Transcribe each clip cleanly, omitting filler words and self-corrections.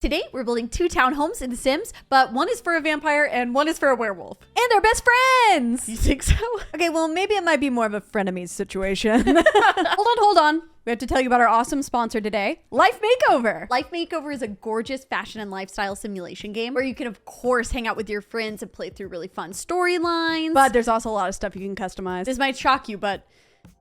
Today, we're building 2 townhomes in The Sims, but one is for a vampire and one is for a werewolf. And they're best friends! You think so? Okay, well, maybe it might be more of a frenemies situation. Hold on. We have to tell you about our awesome sponsor today, Life Makeover. Life Makeover is a gorgeous fashion and lifestyle simulation game where you can, of course, hang out with your friends and play through really fun storylines. But there's also a lot of stuff you can customize. This might shock you, but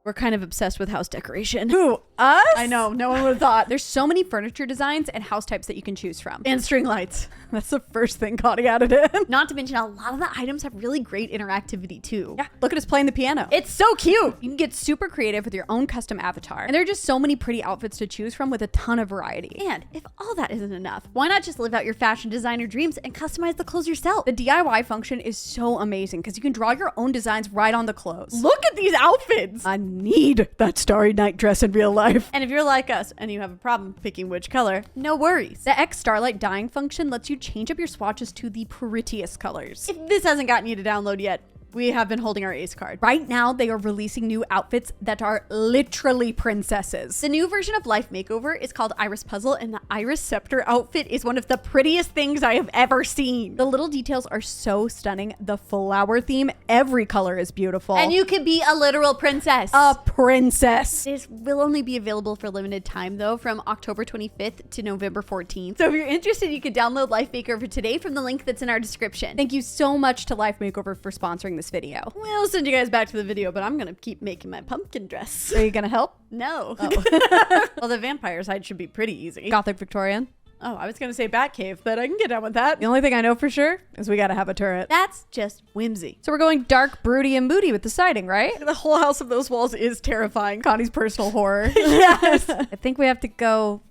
we're kind of obsessed with house decoration. Who, us? I know, no one would have thought. There's so many furniture designs and house types that you can choose from. And string lights. That's the first thing Connie added in. Not to mention, a lot of the items have really great interactivity too. Yeah, look at us playing the piano. It's so cute. You can get super creative with your own custom avatar. And there are just so many pretty outfits to choose from with a ton of variety. And if all that isn't enough, why not just live out your fashion designer dreams and customize the clothes yourself? The DIY function is so amazing because you can draw your own designs right on the clothes. Look at these outfits. I need that Starry Night dress in real life. And if you're like us and you have a problem picking which color, no worries. The X Starlight dyeing function lets you change up your swatches to the prettiest colors. If this hasn't gotten you to download yet, we have been holding our ace card. Right now, they are releasing new outfits that are literally princesses. The new version of Life Makeover is called Iris Puzzle, and the Iris Scepter outfit is one of the prettiest things I have ever seen. The little details are so stunning. The flower theme, every color is beautiful. And you can be a literal princess. A princess. This will only be available for a limited time, though, from October 25th to November 14th. So if you're interested, you can download Life Makeover today from the link that's in our description. Thank you so much to Life Makeover for sponsoring this video. We'll send you guys back to the video, but I'm gonna keep making my pumpkin dress. Are you gonna help? No. Oh. Well, the vampire side should be pretty easy. Gothic Victorian. Oh, I was gonna say Batcave, but I can get down with that. The only thing I know for sure is we gotta have a turret. That's just whimsy. So we're going dark, broody, and moody with the siding, right? The whole house of those walls is terrifying. Connie's personal horror. Yes. I think we have to go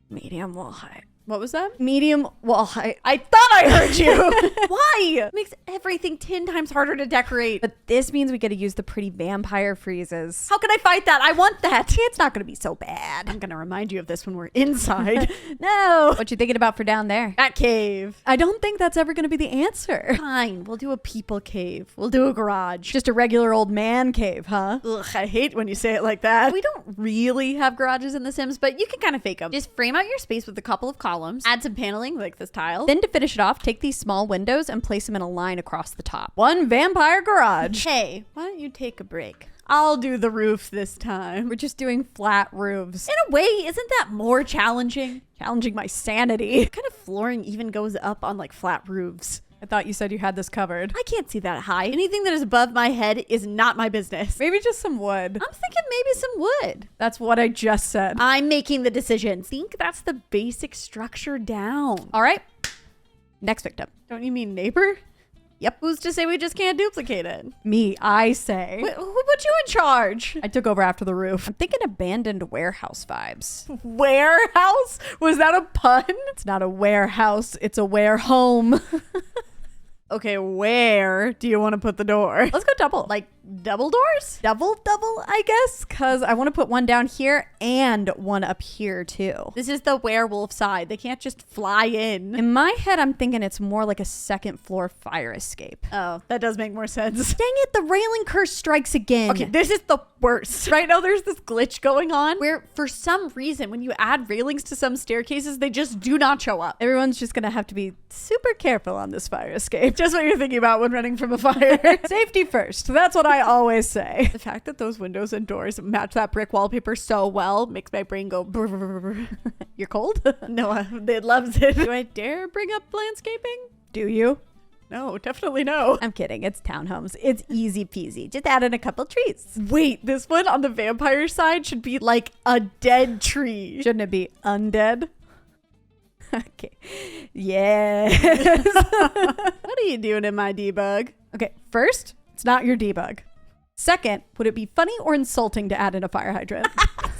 medium wall height. What was that? Medium wall height. I thought I heard you. Why? Makes everything 10 times harder to decorate. But this means we get to use the pretty vampire freezes. How can I fight that? I want that. It's not gonna be so bad. I'm gonna remind you of this when we're inside. No. What you thinking about for down there? Batcave. I don't think that's ever gonna be the answer. Fine. We'll do a people cave. We'll do a garage. Just a regular old man cave, huh? Ugh, I hate when you say it like that. We don't really have garages in The Sims, but you can kind of fake them. Just frame out your space with a couple of columns, add some paneling like this tile. Then to finish it off, take these small windows and place them in a line across the top. One vampire garage. Hey, why don't you take a break? I'll do the roof this time. We're just doing flat roofs. In a way, isn't that more challenging? Challenging my sanity. What kind of flooring even goes up on like flat roofs? I thought you said you had this covered. I can't see that high. Anything that is above my head is not my business. Maybe just some wood. I'm thinking maybe some wood. That's what I just said. I'm making the decision. Think that's the basic structure down. All right. Next victim. Don't you mean neighbor? Yep. Who's to say we just can't duplicate it? Me, I say. Wait, who put you in charge? I took over after the roof. I'm thinking abandoned warehouse vibes. Warehouse? Was that a pun? It's not a warehouse, it's a ware home. Okay, where do you want to put the door? Let's go double. Like double doors? Double, I guess, because I want to put one down here and one up here too. This is the werewolf side. They can't just fly in. In my head, I'm thinking it's more like a second floor fire escape. Oh, that does make more sense. Dang it, the railing curse strikes again. Okay, this is the worst. Right now, there's this glitch going on where for some reason, when you add railings to some staircases, they just do not show up. Everyone's just going to have to be super careful on this fire escape. Just what you're thinking about when running from a fire. Safety first. That's what I always say. The fact that those windows and doors match that brick wallpaper so well makes my brain go brr, brr, brr, brr. You're cold? No, it loves it. Do I dare bring up landscaping? Do you? No, definitely no. I'm kidding. It's townhomes. It's easy peasy. Just add in a couple trees. Wait, this one on the vampire side should be like a dead tree. Shouldn't it be undead? Okay. Yes. What are you doing in my debug? Okay, first, it's not your debug. Second, would it be funny or insulting to add in a fire hydrant?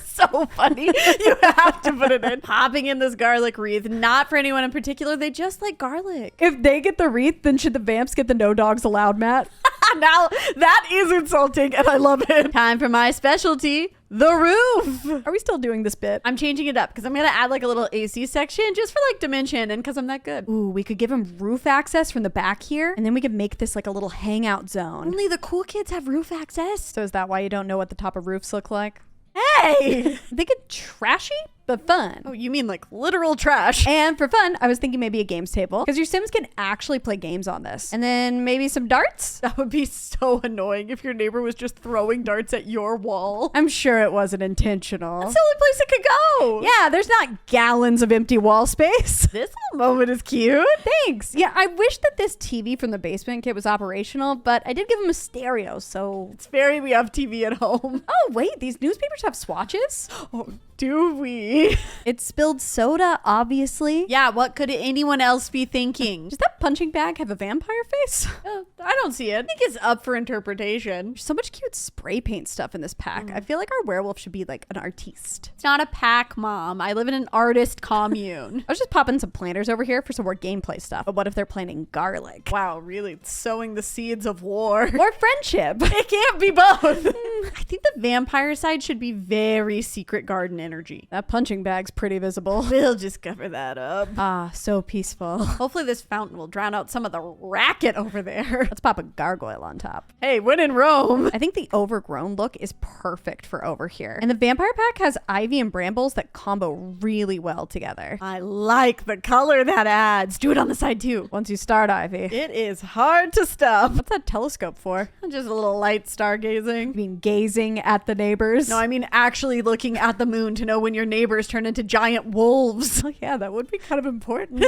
So funny. You have to put it in. Popping in this garlic wreath, not for anyone in particular. They just like garlic. If they get the wreath, then should the vamps get the no dogs allowed mat? Now that is insulting and I love it. Time for my specialty, the roof. Are we still doing this bit? I'm changing it up because I'm going to add like a little AC section just for like dimension and because I'm that good. Ooh, we could give him roof access from the back here and then we could make this like a little hangout zone. Only the cool kids have roof access. So is that why you don't know what the top of roofs look like? Hey! I'm thinking trashy, for fun. Oh, you mean like literal trash? And for fun, I was thinking maybe a games table because your Sims can actually play games on this. And then maybe some darts? That would be so annoying if your neighbor was just throwing darts at your wall. I'm sure it wasn't intentional. That's the only place it could go. Yeah, there's not gallons of empty wall space. This little moment is cute. Thanks. Yeah, I wish that this TV from the basement kit was operational, but I did give him a stereo, so... It's very we have TV at home. Oh, wait, these newspapers have swatches? Oh, do we? It spilled soda, obviously. Yeah, what could anyone else be thinking? Does that punching bag have a vampire face? I don't see it. I think it's up for interpretation. There's so much cute spray paint stuff in this pack. I feel like our werewolf should be like an artiste. It's not a pack, Mom. I live in an artist commune. I was just popping some planters over here for some more gameplay stuff. But what if they're planting garlic? Wow, really sowing the seeds of war. Or friendship. It can't be both. I think the vampire side should be very secret garden energy. That punching bag's pretty visible. We'll just cover that up. Ah, so peaceful. Hopefully this fountain will drown out some of the racket over there. Let's pop a gargoyle on top. Hey, when in Rome. I think the overgrown look is perfect for over here. And the vampire pack has ivy and brambles that combo really well together. I like the color that adds. Do it on the side too. Once you start, Ivy. It is hard to stop. What's that telescope for? Just a little light stargazing. You mean gazing at the neighbors? No, I mean actually looking at the moon to know when your neighbors turn into giant wolves. Oh yeah, that would be kind of important.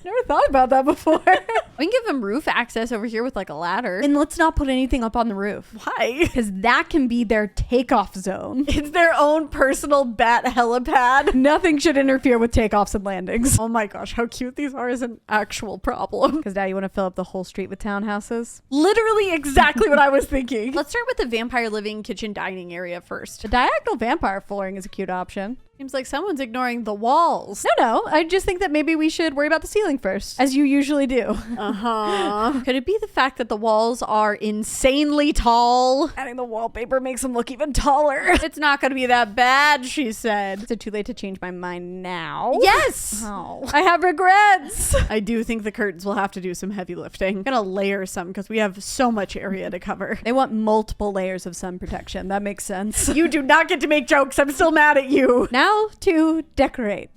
Never thought about that before. We can give them roof access over here with like a ladder. And let's not put anything up on the roof. Why? Because that can be their takeoff zone. It's their own personal bat helipad. Nothing should interfere with takeoffs and landings. Oh my gosh, how cute these are is an actual problem. Because now you want to fill up the whole street with townhouses? Literally exactly what I was thinking. Let's start with the vampire living kitchen dining area first. The diagonal vampire flooring is a cute option. Seems like someone's ignoring the walls. No, I just think that maybe we should worry about the ceiling first, as you usually do. Could it be the fact that the walls are insanely tall? Adding the wallpaper makes them look even taller. It's not going to be that bad, she said. Is it too late to change my mind now? Yes! Oh, I have regrets. I do think the curtains will have to do some heavy lifting. I'm gonna layer some because we have so much area to cover. They want multiple layers of sun protection. That makes sense. You do not get to make jokes. I'm still mad at you. Now to decorate.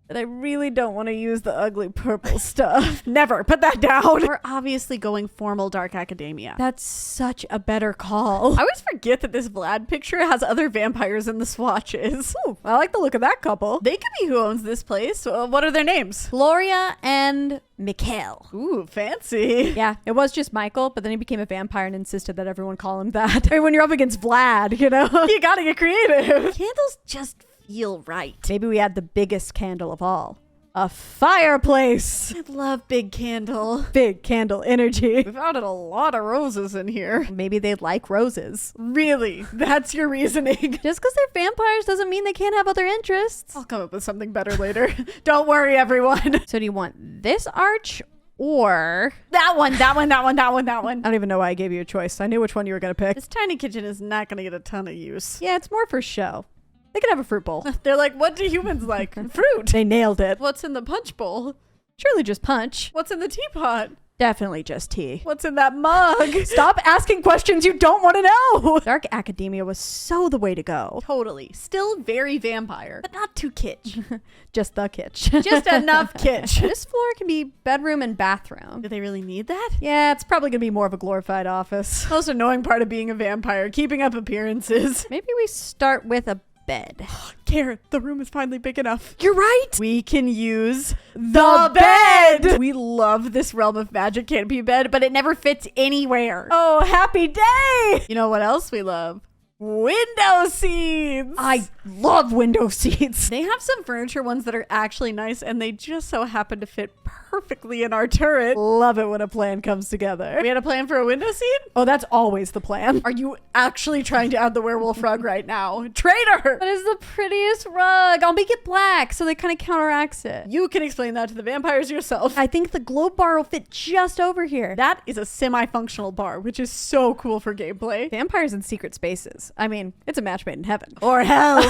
But I really don't want to use the ugly purple stuff. Never. Put that down. We're obviously going formal dark academia. That's such a better call. I always forget that this Vlad picture has other vampires in the swatches. Ooh, I like the look of that couple. They could be who owns this place. What are their names? Gloria and Mikhail. Ooh, fancy. Yeah, it was just Michael, but then he became a vampire and insisted that everyone call him that. I mean, when you're up against Vlad, you know? You gotta get creative. Candles just feel right. Maybe we add the biggest candle of all. A fireplace. I love big candle. Big candle energy. We've added a lot of roses in here. Maybe they like roses. Really? That's your reasoning? Just because they're vampires doesn't mean they can't have other interests. I'll come up with something better later. Don't worry, everyone. So do you want this arch or that one? I don't even know why I gave you a choice. I knew which one you were going to pick. This tiny kitchen is not going to get a ton of use. Yeah, it's more for show. They could have a fruit bowl. They're like, what do humans like? Fruit. They nailed it. What's in the punch bowl? Surely just punch. What's in the teapot? Definitely just tea. What's in that mug? Stop asking questions you don't want to know. Dark academia was so the way to go. Totally. Still very vampire, but not too kitsch. Just the kitsch. Just enough kitsch. This floor can be bedroom and bathroom. Do they really need that? Yeah, it's probably going to be more of a glorified office. Most annoying part of being a vampire, keeping up appearances. Maybe we start with a bed. Karen, the room is finally big enough. You're right. We can use the bed. We love this realm of magic canopy bed, but it never fits anywhere. Oh, happy day. You know what else we love? Window seats. I love window seats. They have some furniture ones that are actually nice, and they just so happen to fit perfectly in our turret. Love it when a plan comes together. We had a plan for a window seat? Oh, that's always the plan. Are you actually trying to add the werewolf rug right now? Traitor! That is the prettiest rug. I'll make it black so that kind of counteracts it. You can explain that to the vampires yourself. I think the globe bar will fit just over here. That is a semi-functional bar, which is so cool for gameplay. Vampires in secret spaces. hands. I mean, it's a match made in heaven. Or hell.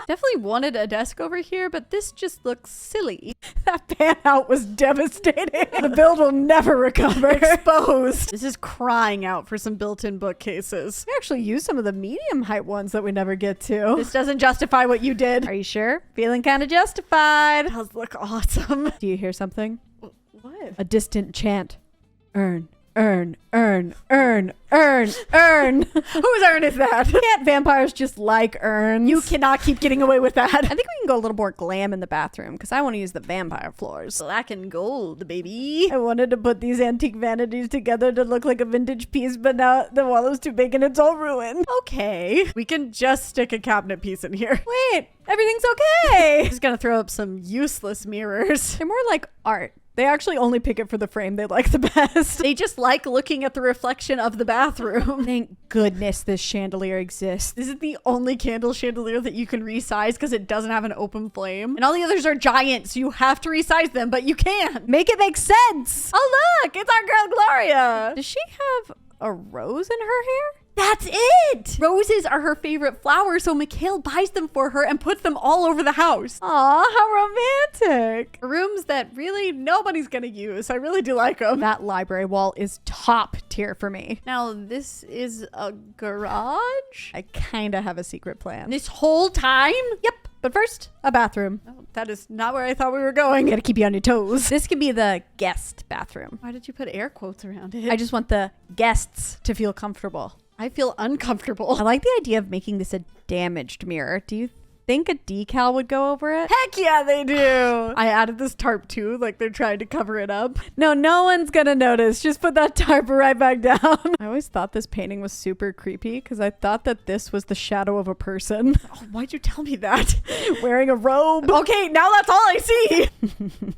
Definitely wanted a desk over here, but this just looks silly. That pan out was devastating. The build will never recover. Exposed. This is crying out for some built-in bookcases. We actually use some of the medium height ones that we never get to. This doesn't justify what you did. Are you sure? Feeling kind of justified. It does look awesome. Do you hear something? What? A distant chant. Earn, earn, earn, earn, earn, earn. Whose urn is that? Can't vampires just like urns? You cannot keep getting away with that. I think we can go a little more glam in the bathroom because I want to use the vampire floors. Black and gold, baby. I wanted to put these antique vanities together to look like a vintage piece, but now the wall is too big and it's all ruined. Okay. We can just stick a cabinet piece in here. Wait, everything's okay. Just gonna throw up some useless mirrors. They're more like art. They actually only pick it for the frame they like the best. They just like looking at the reflection of the bathroom. Thank goodness this chandelier exists. This is the only candle chandelier that you can resize because it doesn't have an open flame. And all the others are giant, so you have to resize them, but you can't. Make it make sense. Oh, look, it's our girl Gloria. Does she have a rose in her hair? That's it. Roses are her favorite flower, so Mikhail buys them for her and puts them all over the house. Aw, how romantic. Rooms that really nobody's gonna use. I really do like them. That library wall is top tier for me. Now, this is a garage? I kind of have a secret plan. This whole time? Yep. But first, a bathroom. Oh, that is not where I thought we were going. Gotta keep you on your toes. This could be the guest bathroom. Why did you put air quotes around it? I just want the guests to feel comfortable. I feel uncomfortable. I like the idea of making this a damaged mirror. Do you think a decal would go over it? Heck yeah, they do. I added this tarp too, like they're trying to cover it up. No one's gonna notice. Just put that tarp right back down. I always thought this painting was super creepy because I thought that this was the shadow of a person. Oh, why'd you tell me that? Wearing a robe. Okay, now that's all I see.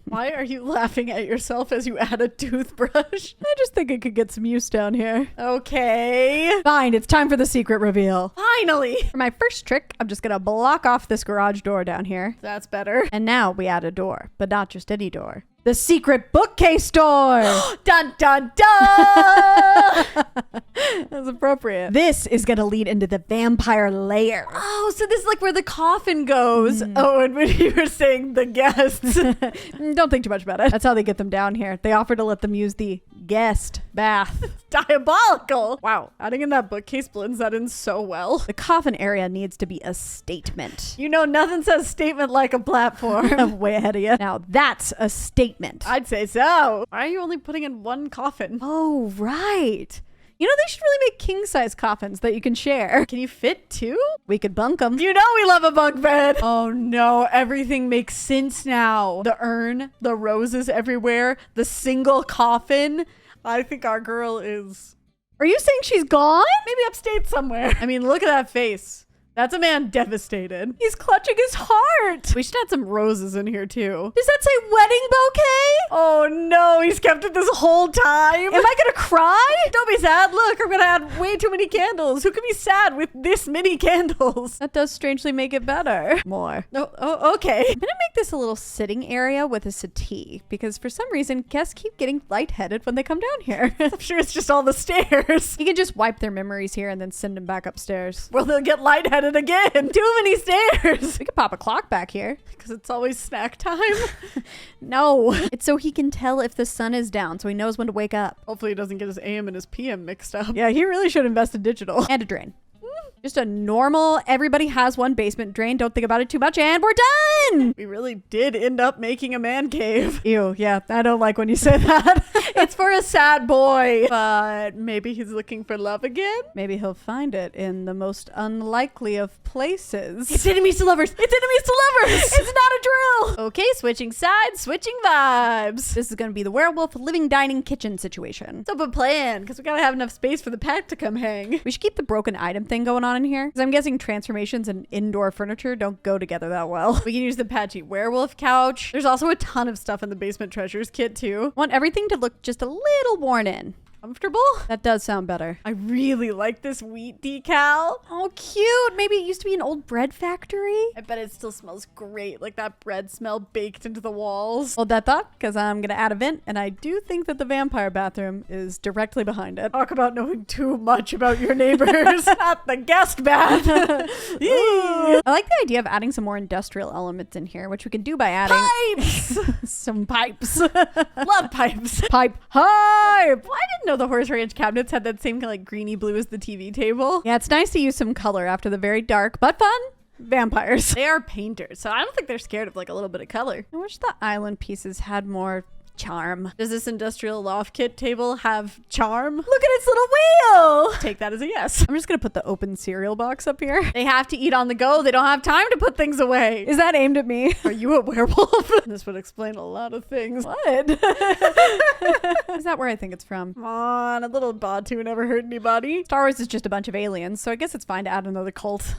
Why are you laughing at yourself as you add a toothbrush? I just think it could get some use down here. Okay. Fine, it's time for the secret reveal. Finally. For my first trick, I'm just gonna block off this garage door down here. That's better. And now we add a door, but not just any door. The secret bookcase door! Dun dun dun! That's appropriate. This is gonna lead into the vampire lair. Oh, so this is like where the coffin goes. Oh, and when you were saying the guests. Don't think too much about it. That's how they get them down here. They offer to let them use the guest bath. Diabolical. Wow, adding in that bookcase blends that in so well. The coffin area needs to be a statement. You know, nothing says statement like a platform. I'm way ahead of you. Now that's a statement. I'd say so. Why are you only putting in one coffin? Oh, right. You know, they should really make king-size coffins that you can share. Can you fit two? We could bunk them. You know we love a bunk bed. Oh no, everything makes sense now. The urn, the roses everywhere, the single coffin. I think our girl is... Are you saying she's gone? Maybe upstate somewhere. I mean, look at that face. That's a man devastated. He's clutching his heart. We should add some roses in here too. Does that say wedding bouquet? Oh no, he's kept it this whole time. Am I gonna cry? Don't be sad. Look, I'm gonna add way too many candles. Who can be sad with this many candles? That does strangely make it better. More. Oh, okay. I'm gonna make this a little sitting area with a settee because for some reason guests keep getting lightheaded when they come down here. I'm sure it's just all the stairs. You can just wipe their memories here and then send them back upstairs. Well, they'll get lightheaded again. Too many stairs. We could pop a clock back here. Because it's always snack time. No. It's so he can tell if the sun is down so he knows when to wake up. Hopefully he doesn't get his AM and his PM mixed up. Yeah, he really should invest in digital. And a drain. Just a normal, everybody has one basement drain. Don't think about it too much and we're done. We really did end up making a man cave. Ew, yeah, I don't like when you say that. It's for a sad boy. But maybe he's looking for love again? Maybe he'll find it in the most unlikely of places. It's enemies to lovers. It's enemies to lovers. It's not a drill. Okay, switching sides, switching vibes. This is going to be the werewolf living dining kitchen situation. So, but plan, because we gotta have enough space for the pack to come hang. We should keep the broken item thing going on in here, because I'm guessing transformations and indoor furniture don't go together that well. We can use the patchy werewolf couch. There's also a ton of stuff in the basement treasures kit too. Want everything to look just a little worn in. Comfortable? That does sound better. I really like this wheat decal. Oh, cute. Maybe it used to be an old bread factory. I bet it still smells great, like that bread smell baked into the walls. Hold that thought, because I'm going to add a vent, and I do think that the vampire bathroom is directly behind it. Talk about knowing too much about your neighbors. Not the guest bath. I like the idea of adding some more industrial elements in here, which we can do by adding Pipes! some pipes. Love pipes. Pipe hype! Well, I didn't know the horse ranch cabinets had that same kind of like greeny blue as the TV table. Yeah, it's nice to use some color after the very dark but fun vampires. They are painters, so I don't think they're scared of like a little bit of color. I wish the island pieces had more charm. Does this industrial loft kit table have charm? Look at its little wheel! Take that as a yes. I'm just gonna put the open cereal box up here. They have to eat on the go. They don't have time to put things away. Is that aimed at me? Are you a werewolf? This would explain a lot of things. What? Is that where I think it's from? Come on, a little Batu never hurt anybody. Star Wars is just a bunch of aliens, so I guess it's fine to add another cult.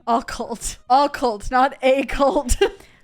All cult. All cult, not a cult.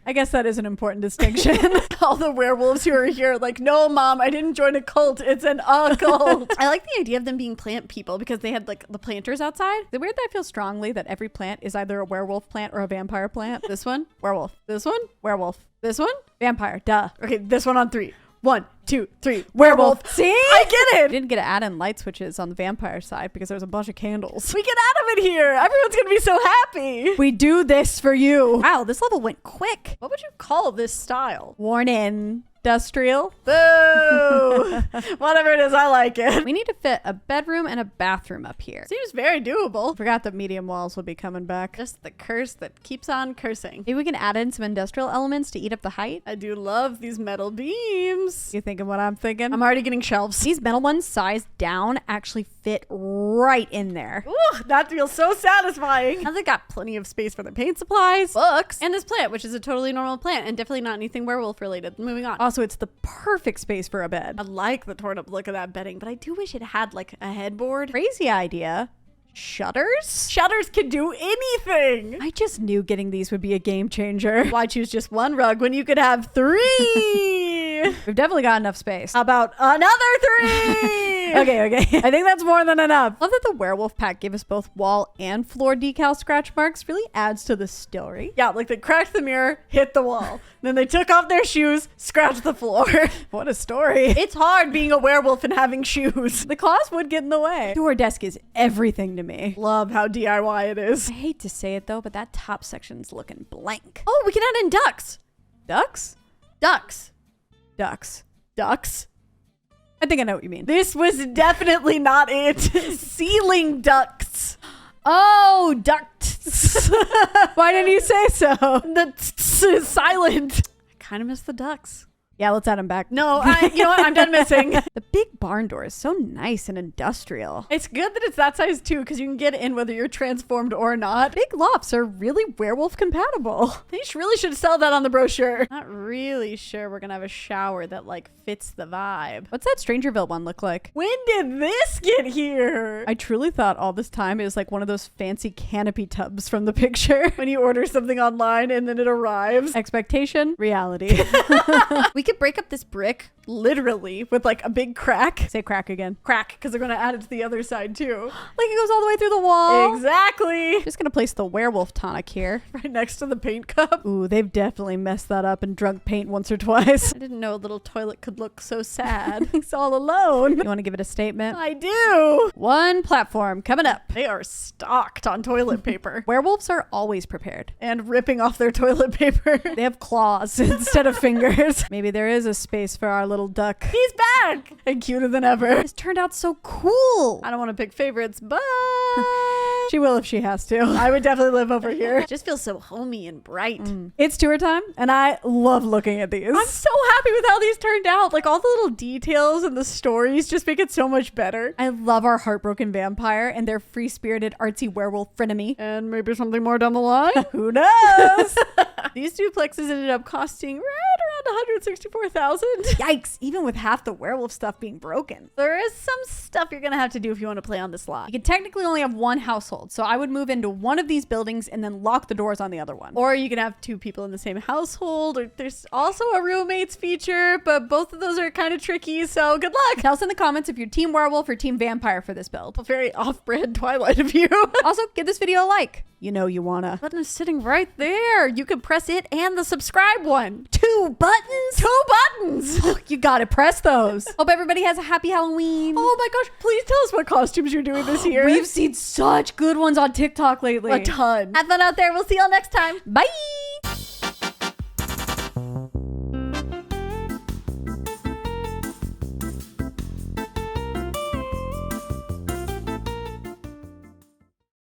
I guess that is an important distinction. All the werewolves who are here are like, no, mom, I didn't join a cult. It's an occult. I like the idea of them being plant people because they had like the planters outside. Is it weird that I feel strongly that every plant is either a werewolf plant or a vampire plant? This one, Werewolf. this one, Werewolf. this one. Vampire. Duh. Okay, this one on 3. 1, 2, 3. Werewolf. See? I get We it. didn't get to add in light switches on the vampire side because there was a bunch of candles. We get out of it here. Everyone's gonna be so happy. We do this for you. Wow, this level went quick. What would you call this style? Warning. Industrial. Boo! Whatever it is, I like it. We need to fit a bedroom and a bathroom up here. Seems very doable. Forgot that medium walls would be coming back. Just the curse that keeps on cursing. Maybe we can add in some industrial elements to eat up the height. I do love these metal beams. You thinking what I'm thinking? I'm already getting shelves. These metal ones sized down actually fit right in there. Ooh, that feels so satisfying. Now they got plenty of space for the paint supplies, books, and this plant, which is a totally normal plant and definitely not anything werewolf related. Moving on. Also, it's the perfect space for a bed. I like the torn up look of that bedding, but I do wish it had like a headboard. Crazy idea. Shutters? Shutters can do anything. I just knew getting these would be a game changer. Why choose just one rug when you could have 3? We've definitely got enough space. How about another 3? Okay. I think that's more than enough. Love that the werewolf pack gave us both wall and floor decal scratch marks. Really adds to the story. Yeah, like they cracked the mirror, hit the wall. Then they took off their shoes, scratched the floor. What a story. It's hard being a werewolf and having shoes. The claws would get in the way. Door desk is everything to me. Love how DIY it is. I hate to say it though, but that top section's looking blank. Oh, we can add in ducks. Ducks? Ducks. Ducks. Ducks. I think I know what you mean. This was definitely not it. Ceiling ducts. Oh, ducts. Why didn't you say so? The is silent. I kind of miss the ducks. Yeah, let's add them back. No, you know what? I'm done missing. The big barn door is so nice and industrial. It's good that it's that size too, because you can get in whether you're transformed or not. Big lofts are really werewolf compatible. They really should sell that on the brochure. Not really sure we're gonna have a shower that like fits the vibe. What's that Strangerville one look like? When did this get here? I truly thought all this time it was like one of those fancy canopy tubs from the picture. When you order something online and then it arrives. Expectation, reality. We could break up this brick literally with like a big crack. Say crack again. Crack, because they're gonna add it to the other side too. Like it goes all the way through the wall. Exactly. Just gonna place the werewolf tonic here. Right next to the paint cup. Ooh, they've definitely messed that up and drunk paint once or twice. I didn't know a little toilet could look so sad. It's all alone. You want to give it a statement? I do. One platform coming up. They are stocked on toilet paper. Werewolves are always prepared. And ripping off their toilet paper. They have claws instead of fingers. Maybe there is a space for our little duck. He's back and cuter than ever. This turned out so cool. I don't want to pick favorites, but she will if she has to. I would definitely live over here. It just feels so homey and bright. It's tour time, and I love looking at these. I'm so happy with how these turned out. Like all the little details and the stories just make it so much better. I love our heartbroken vampire and their free-spirited artsy werewolf frenemy. And maybe something more down the line. Who knows? These duplexes ended up costing right around 164,000? Yikes, even with half the werewolf stuff being broken. There is some stuff you're gonna have to do if you want to play on this lot. You can technically only have one household, so I would move into one of these buildings and then lock the doors on the other one. Or you can have two people in the same household, or there's also a roommates feature, but both of those are kind of tricky, so good luck. Tell us in the comments if you're team werewolf or team vampire for this build. Very off-brand Twilight of you. Also, give this video a like. You know you wanna. The button is sitting right there. You can press it and the subscribe one. 2 buttons? 2 buttons. Oh, you gotta press those. Hope everybody has a happy Halloween. Oh my gosh, please tell us what costumes you're doing this year. We've seen such good ones on TikTok lately. A ton. Have fun out there. We'll see y'all next time. Bye.